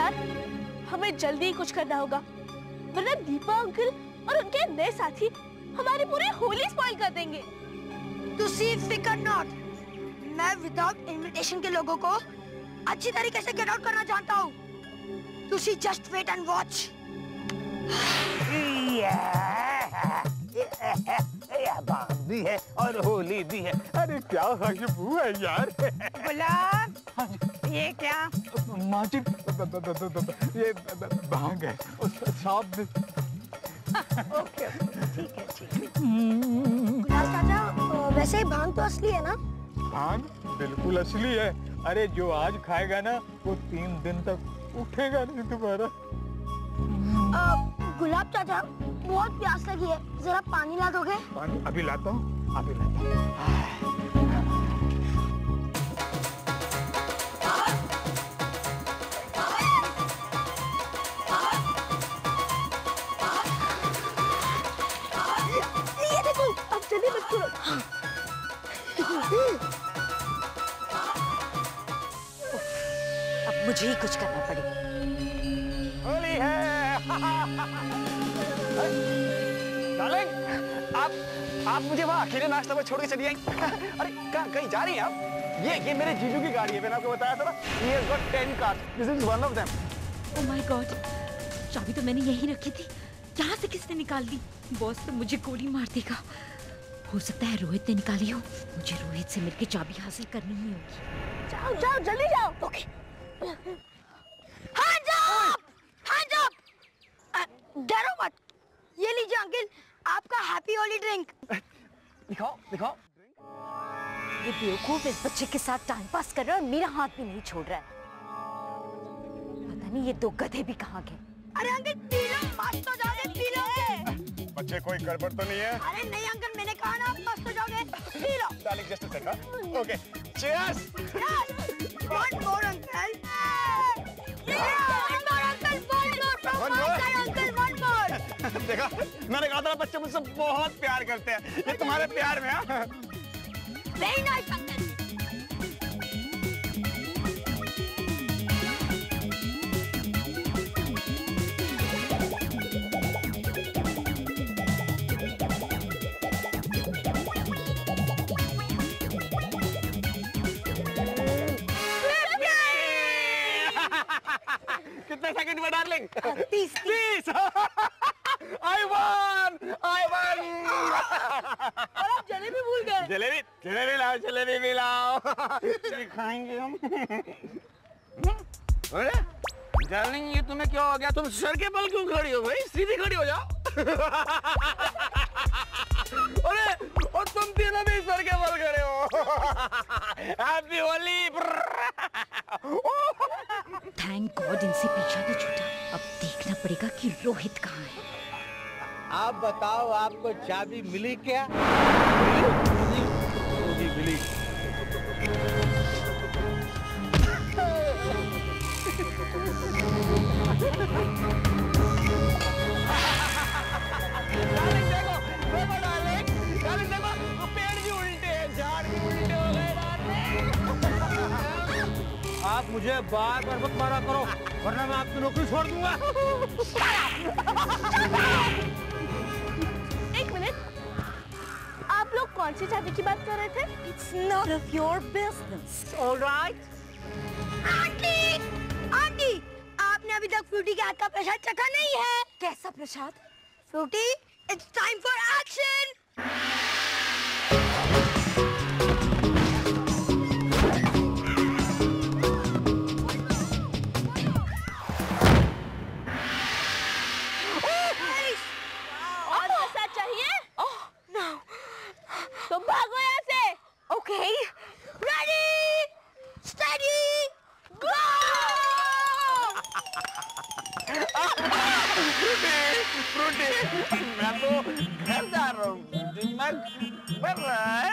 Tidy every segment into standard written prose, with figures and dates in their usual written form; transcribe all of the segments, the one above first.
यार, हमें जल्दी ही कुछ करना होगा, वरना दीपा अंकल और उनके नए साथी हमारी पूरी होली स्पॉइल कर देंगे। तुसी फिकर नॉट, मैं विदाउट इनविटेशन के लोगों को अच्छी तरीके से गेट आउट करना जानता हूँ। तुसी जस्ट वेट एंड वॉच। बात भी है और होली भी है। अरे क्या खुशबू है यार। गुलाब, ये क्या? माजिद, ये भांग है। साहब ओके, ठीक है ठीक है। गुलाब चाचा, वैसे ही भांग तो असली है ना? भांग बिल्कुल असली है। अरे जो आज खाएगा ना वो 3 दिन तक उठेगा नहीं दोबारा। गुलाब चाचा, बहुत प्यास लगी है, जरा पानी ला दोगे? पानी अभी लाता हूँ, अभी लाता हूँ। ये देखो, अब चलिए मत करो। अब मुझे ही कुछ करना पड़ेगा। होली है। डार्लिंग, आप मुझे वहाँ अकेले नाश्ता में छोड़ के चली आई। अरे कहीं जा रही हैं आप? ये मेरे जीजू की गाड़ी है, मैंने आपको बताया था ना। He has got 10 cars. This is one of them. Oh my God, चाबी तो मैंने यहीं रखी थी, यहाँ से किसने निकाल दी? बॉस तो मुझे गोली मार देगा। हो सकता है रोहित ने निकाली हो। मुझे रोहित से मिलकर चाबी हासिल करनी ही होगी। जाओ जाओ, जल्दी जाओ। Okay. Hands up! Hands up! डरो मत। ये लीजिए अंकल, आपका हैप्पी होली ड्रिंक। दिखाओ दिखाओ। ये बेवकूफ इस बच्चे के साथ टाइम पास कर रहा है और मेरा हाथ भी नहीं छोड़ रहा है। पता नहीं ये दो गधे भी कहाँ गए। अरे अंकल पी लो, मस्त हो जाओगे, पी लोगे। बच्चे कोई गड़बड़ तो नहीं है? अरे नहीं अंकल, मैंने कहा ना आप मस्त हो जाओगे, P low. Darling just a second. Okay, cheers. One more uncle. One more uncle, one more from One my more? side uncle, one more। देखा, मैंने कहा था बच्चे मुझसे बहुत प्यार करते हैं। ये तुम्हारे प्यार में हाँ? Very nice uncle. कितने सेकंड में डार्लिंग? 30। I won! और आप जलेबी भूल गए। जलेबी लाओ, जलेबी भी लाओ। खाएंगे हम। अरे डार्लिंग, ये तुम्हें क्या हो गया? तुम सर के बल क्यों खड़ी हो भाई? सीधी खड़ी हो जाओ। अरे और तुम तीनों भी सर के बल खड़े हो। हैप्पी होली। थैंक गॉड इनसे पीछा तो छूटा। अब देखना पड़ेगा कि रोहित कहाँ है। आप बताओ, आपको चाबी मिली क्या? मिली। डार्लिंग देखो, वो पेड़ भी उल्टे हैं, झाड़ भी उल्टे हो गए डार्लिंग। आप मुझे बार बार मत मारा करो, वरना मैं आपकी नौकरी छोड़ दूंगा। एक मिनट, आप लोग कौन सी चाबी की बात कर रहे थे? It's none of your business, all right? Aunty, aunty, आपने अभी तक फ्रूटी के हाथ का प्रसाद चखा नहीं है। कैसा प्रसाद? Frooti, it's time for action। और प्रसाद चाहिए? तो भागो यहाँ से। Okay. Ready, steady, go! Frooti, मैं तो घर जा रहा हूँ। दिमाग बढ़ रहा है।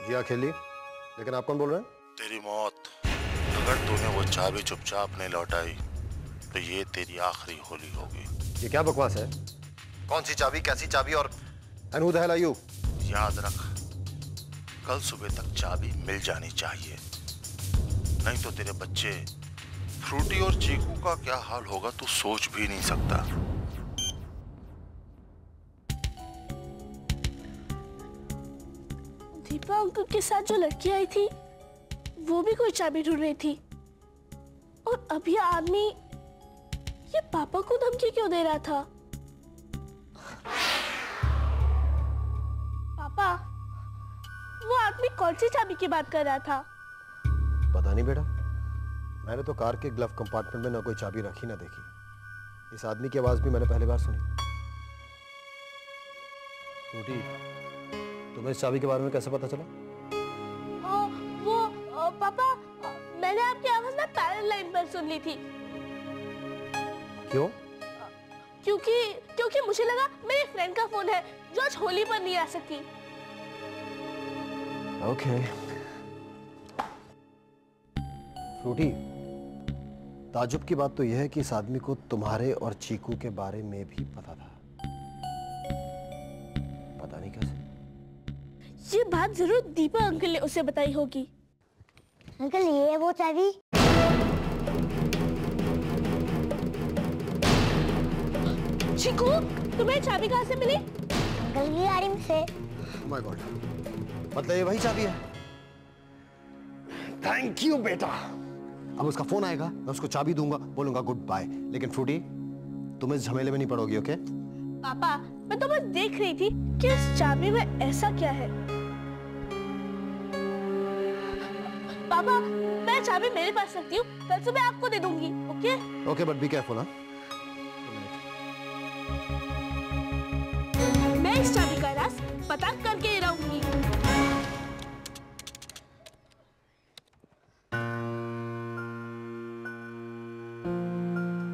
जी अकेली, लेकिन आप कौन बोल रहे हैं? तेरी मौत। अगर तूने वो चाबी चुपचाप नहीं लौटाई तो ये तेरी आखिरी होली होगी। ये क्या बकवास है? कौन सी चाबी, कैसी चाबी और and who the hell are you? याद रख, कल सुबह तक चाबी मिल जानी चाहिए, नहीं तो तेरे बच्चे फ्रूटी और चीकू का क्या हाल होगा तू सोच भी नहीं सकता। दीपा अंकल के साथ जो लड़की आई थी वो भी कोई चाबी ढूंढ रही थी, और अब ये आदमी ये पापा को धमकी क्यों दे रहा था? पापा, वो आदमी कौन सी चाबी की बात कर रहा था? पता नहीं बेटा, मैंने तो कार के ग्लव कंपार्टमेंट में ना कोई चाबी रखी ना देखी। इस आदमी की आवाज भी मैंने पहली बार सुनी। फ्रूटी, तुम्हें इस चाबी के बारे में कैसे पता चला? पापा, मैंने आपकी आवाज ना पैरेलल लाइन पर सुन ली थी। क्यों? क्योंकि मुझे लगा मेरे फ्रेंड का फोन है जो आज होली पर नहीं आ सकी। ओके। फ्रूटी, ताजुब की बात तो यह है कि इस आदमी को तुम्हारे और चीकू के बारे में भी पता था। पता नहीं कैसे। ये बात जरूर दीपा अंकल ने उसे बताई होगी। अंकल, ये है वो चाबी। चीकू, तुम्हें चाबी कहाँ से मिली? अंकल की गाड़ी में से। माय गॉड, मतलब ये वही चाबी है। थैंक यू बेटा। अब उसका फोन आएगा, मैं उसको चाबी दूंगा, बोलूंगा गुड बाय। लेकिन फ्रूटी, तुम इस झमेले में नहीं पड़ोगी, ओके? पापा, मैं तो बस देख रही थी कि इस चाबी में ऐसा क्या है। पापा, मैं चाबी मेरे पास रखती हूँ, कल सुबह आपको दे दूंगी, okay? Okay, but be careful, हाँ? मैं इस चाबी का राज पता करके ही रहूंगी।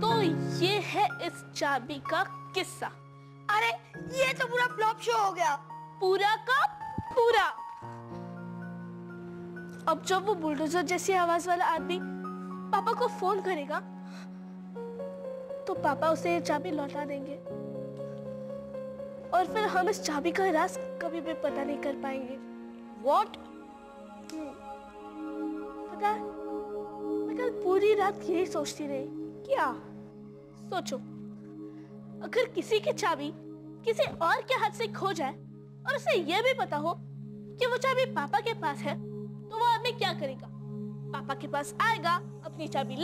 तो ये है इस चाबी का किस्सा। अरे, ये तो पूरा फ्लॉप शो हो गया। पूरा का पूरा। अब जब वो बुलडोजर जैसी आवाज वाला आदमी पापा को फोन करेगा तो पापा उसे ये चाबी लौटा देंगे, और फिर हम इस चाबी का राज कभी भी पता नहीं कर पाएंगे। What? पता है, मैं कल पूरी रात यही सोचती रही। क्या? सोचो, अगर किसी की चाबी किसी और के हाथ से खो जाए और उसे यह भी पता हो कि वो चाबी पापा के पास है, तो वो आदमी क्या करेगा? पापा के पास आएगा, अपनी चाबी